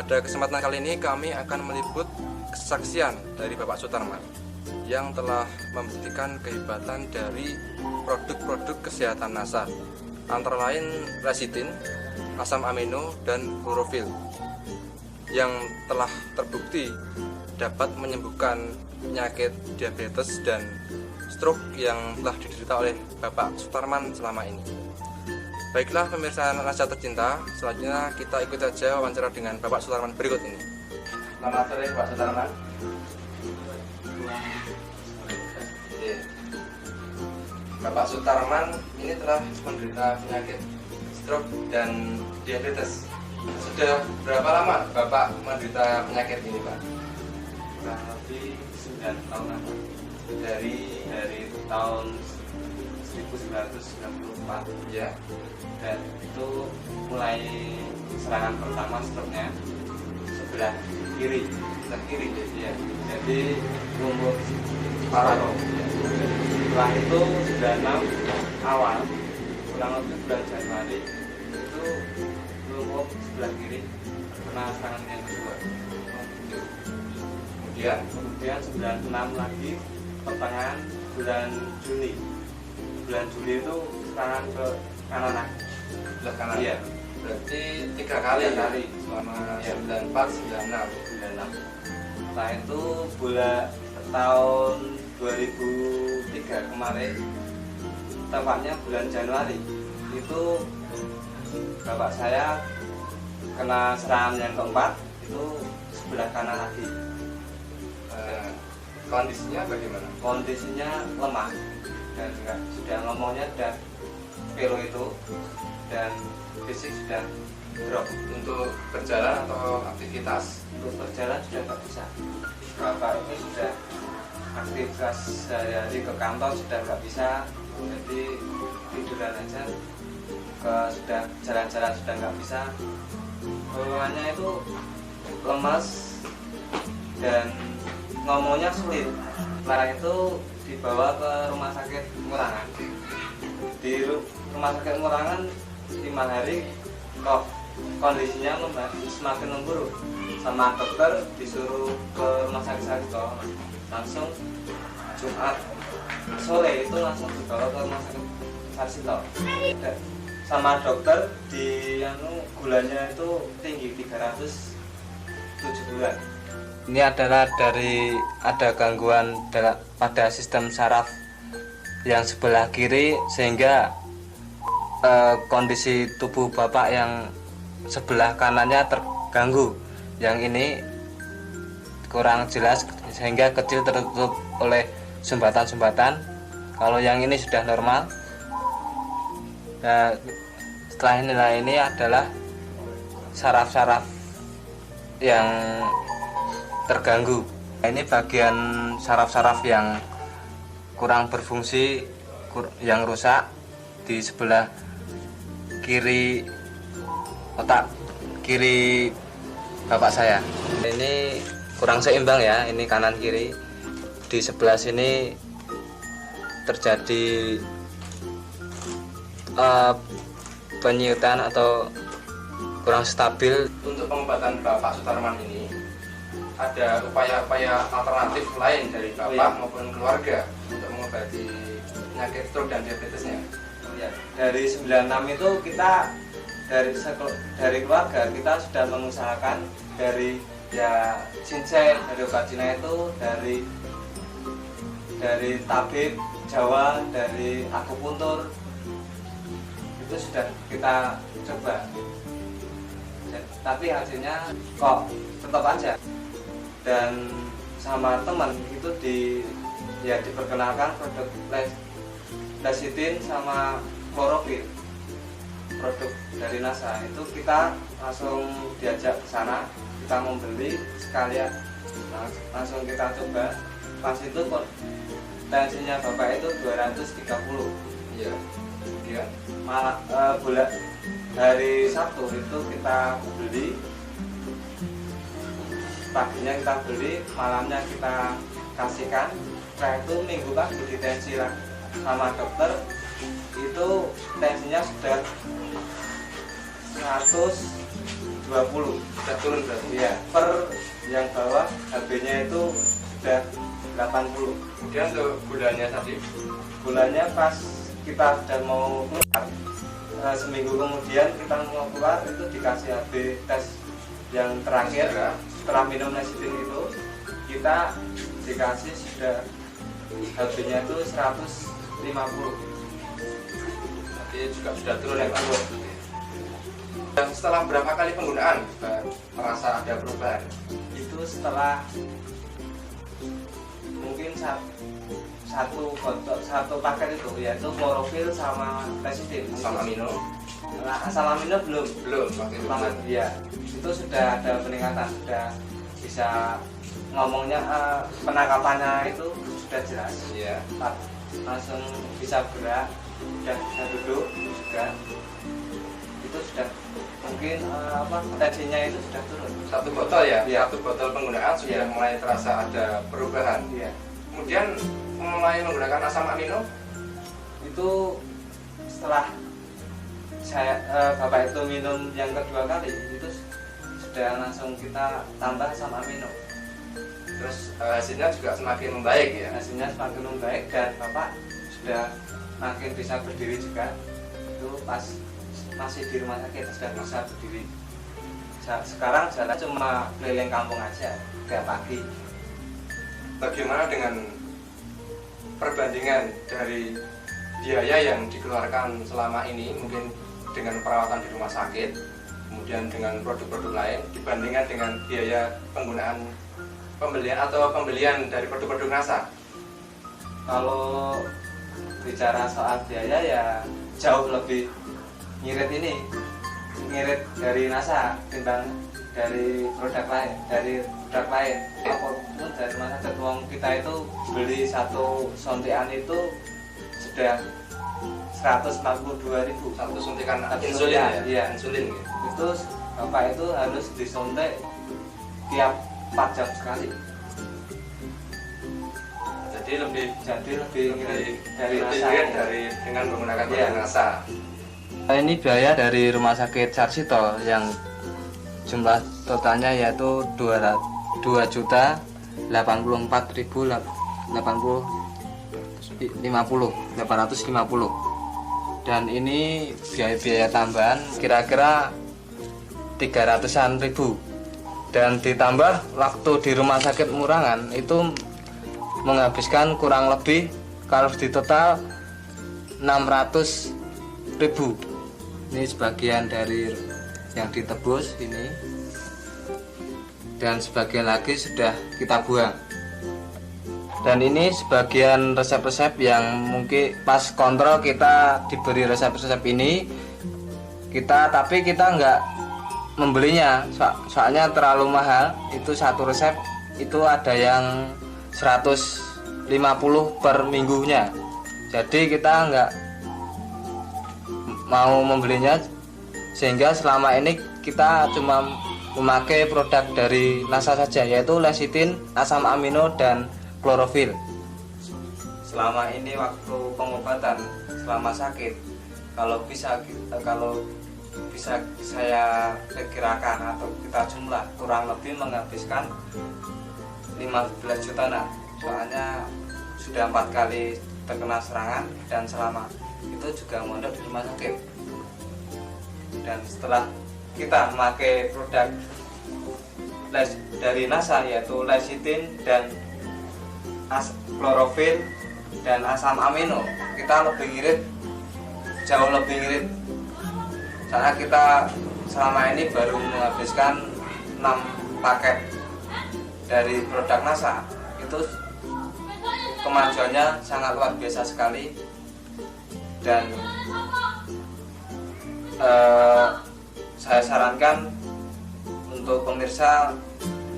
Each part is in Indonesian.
Pada kesempatan kali ini kami akan meliput kesaksian dari Bapak Sutarman yang telah membuktikan kehebatan dari produk-produk kesehatan NASA, antara lain Resitin, asam amino, dan klorofil yang telah terbukti dapat menyembuhkan penyakit diabetes dan stroke yang telah diderita oleh Bapak Sutarman selama ini. Baiklah pemirsa NASA tercinta, selanjutnya kita ikuti saja wawancara dengan Bapak Sutarman berikut ini. Selamat sore Pak Sutarman. Bapak Sutarman ini telah menderita penyakit stroke dan diabetes. Sudah berapa lama Bapak menderita penyakit ini, Pak? Kurang lebih 9 tahun. Dari tahun 1994 ya. dan itu mulai serangan pertama stroke-nya sebelah kiri. Ya. Jadi lumpuh paru. Setelah itu 96 awal, kurang lebih bulan Januari, itu lumpuh sebelah kiri kena serangan yang kedua. Kemudian 96 lagi pertengahan bulan Juli. Bulan Juli itu serangan ke kanan lagi. Sebelah kanan. Iya. Berarti 3 kali selama 94, 96. Setelah itu bulan tahun 2003 kemarin, tepatnya bulan Januari, itu bapak saya kena serangan yang keempat, itu sebelah kanan lagi. Kondisinya bagaimana? Kondisinya lemah dan sudah ngomongnya sudah kilo itu dan fisik sudah drop. Untuk berjalan atau aktivitas? Untuk berjalan sudah nggak bisa. Bapak ini sudah aktivitas sehari-hari ke kantor sudah nggak bisa, jadi tiduran aja, sudah jalan-jalan sudah nggak bisa. Bawaannya itu lemas dan ngomongnya sulit. Sekarang itu dibawa ke rumah sakit Ngurangan. Di rumah sakit Ngurangan 5 hari kok kondisinya semakin memburuk. Sama dokter disuruh ke rumah sakit Sarjito. Langsung Jumat sore itu langsung dibawa ke rumah sakit Sarjito. Sama dokter di gulanya itu tinggi 370-an. Ini adalah dari ada gangguan pada sistem saraf yang sebelah kiri, sehingga kondisi tubuh bapak yang sebelah kanannya terganggu. Yang ini kurang jelas sehingga kecil tertutup oleh sumbatan-sumbatan. Kalau yang ini sudah normal. Nah, setelah ini adalah saraf-saraf yang terganggu. Ini bagian saraf-saraf yang kurang berfungsi, yang rusak di sebelah kiri otak kiri bapak saya. Ini kurang seimbang ya, ini kanan kiri. Di sebelah sini terjadi penyuitan atau kurang stabil. Untuk pengobatan Bapak Sutarman ini ada upaya-upaya alternatif lain dari Bapak maupun keluarga untuk mengobati penyakit stroke dan diabetesnya? Dari 96 itu kita dari keluarga kita sudah mengusahakan dari ginseng, dari obat Cina itu, dari tabib Jawa, dari akupuntur, itu sudah kita coba. Tapi hasilnya kok tetap aja. Dan sama teman itu diperkenalkan produk Resitin sama klorofil, produk dari NASA. Itu kita langsung diajak ke sana, kita membeli sekalian, langsung kita coba. Pas itu tensinya bapak itu 230. Iya. Malah hari Sabtu itu kita beli, paginya kita beli, malamnya kita kasihkan. Setelah itu minggu pagi ditensi sama dokter, itu tensinya sudah 120 20. Sudah turun berarti. Iya, per yang bawah HB-nya itu sudah 80. Kemudian untuk gulanya tadi, Bulannya pas kita sudah mau keluar, seminggu kemudian kita mau keluar itu dikasih HB tes yang terakhir. Setelah minum lecitin itu kita dikasih sudah HB-nya itu 150. nanti juga sudah turun ya Pak. Dan setelah berapa kali penggunaan merasa ada perubahan? Itu setelah mungkin satu paket itu, yaitu klorofil sama lecitin Asam amino? asam amino belum Waktu itu banget ya. Itu sudah ada peningkatan, sudah bisa ngomongnya, penangkapannya itu sudah jelas. Iya. Langsung bisa gerak, sudah bisa duduk juga. Itu sudah mungkin tensinya itu sudah turun. Satu botol ya? Iya. Satu botol penggunaan sudah Iya. mulai terasa ada perubahan. Iya. Kemudian mulai menggunakan asam amino? Itu setelah bapak itu minum yang kedua kali itu sudah langsung kita tambah asam amino. Terus hasilnya juga semakin membaik ya? Hasilnya semakin membaik dan bapak sudah makin bisa berdiri juga. Itu pas masih di rumah sakit sudah bisa berdiri. Sekarang jalan cuma keliling kampung aja tiap pagi. Bagaimana dengan perbandingan dari biaya yang dikeluarkan selama ini, mungkin dengan perawatan di rumah sakit, kemudian dengan produk-produk lain, dibandingkan dengan biaya penggunaan pembelian dari produk-produk NASA? Kalau bicara soal biaya ya jauh lebih ngirit dari NASA timbang dari produk lain. Apapun dari rumah sakit, uang kita itu beli satu suntikan itu sudah 142.000. Satu suntikan Satu insulin suntikan, ya? iya. Insulin ya? Itu bapak itu harus disuntik tiap 4 jam sekali. Jadi lebih ngirit dari lebih NASA. irit dari dengan menggunakan Iya. produk NASA. Ini biaya dari Rumah Sakit Sarsito yang jumlah totalnya yaitu 2.84.850. Dan ini biaya tambahan kira-kira 300-an ribu. Dan ditambah waktu di Rumah Sakit Murangan itu menghabiskan kurang lebih kalau di total 600.000. Ini sebagian dari yang ditebus ini, dan sebagian lagi sudah kita buang. Dan ini sebagian resep-resep yang mungkin pas kontrol kita diberi resep-resep ini tapi kita nggak membelinya, soalnya terlalu mahal. Itu satu resep itu ada yang 150 per minggunya, jadi kita nggak mau membelinya, sehingga selama ini kita cuma memakai produk dari NASA saja, yaitu lecitin, asam amino, dan klorofil. Selama ini waktu pengobatan selama sakit, kalau bisa saya perkirakan atau kita jumlah kurang lebih menghabiskan 15 juta. Soalnya sudah 4 kali terkena serangan dan selama itu juga mondok di rumah sakit. Dan setelah kita memakai produk dari NASA yaitu lecitin dan klorofil dan asam amino, kita lebih ngirit, jauh lebih ngirit. Karena kita selama ini baru menghabiskan 6 paket dari produk NASA. Itu kemajuannya sangat luar biasa sekali. Dan saya sarankan untuk pemirsa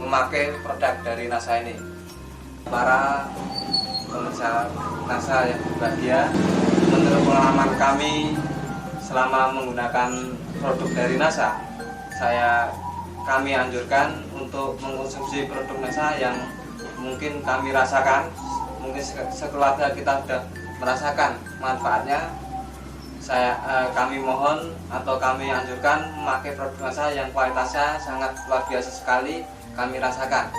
memakai produk dari NASA ini. Para pemirsa NASA yang berbahagia, menurut pengalaman kami selama menggunakan produk dari NASA, kami anjurkan untuk mengkonsumsi produk NASA yang mungkin kami rasakan, mungkin sekeluarga kita sudah merasakan manfaatnya. kami mohon atau kami anjurkan memakai produk NASA yang kualitasnya sangat luar biasa sekali kami rasakan.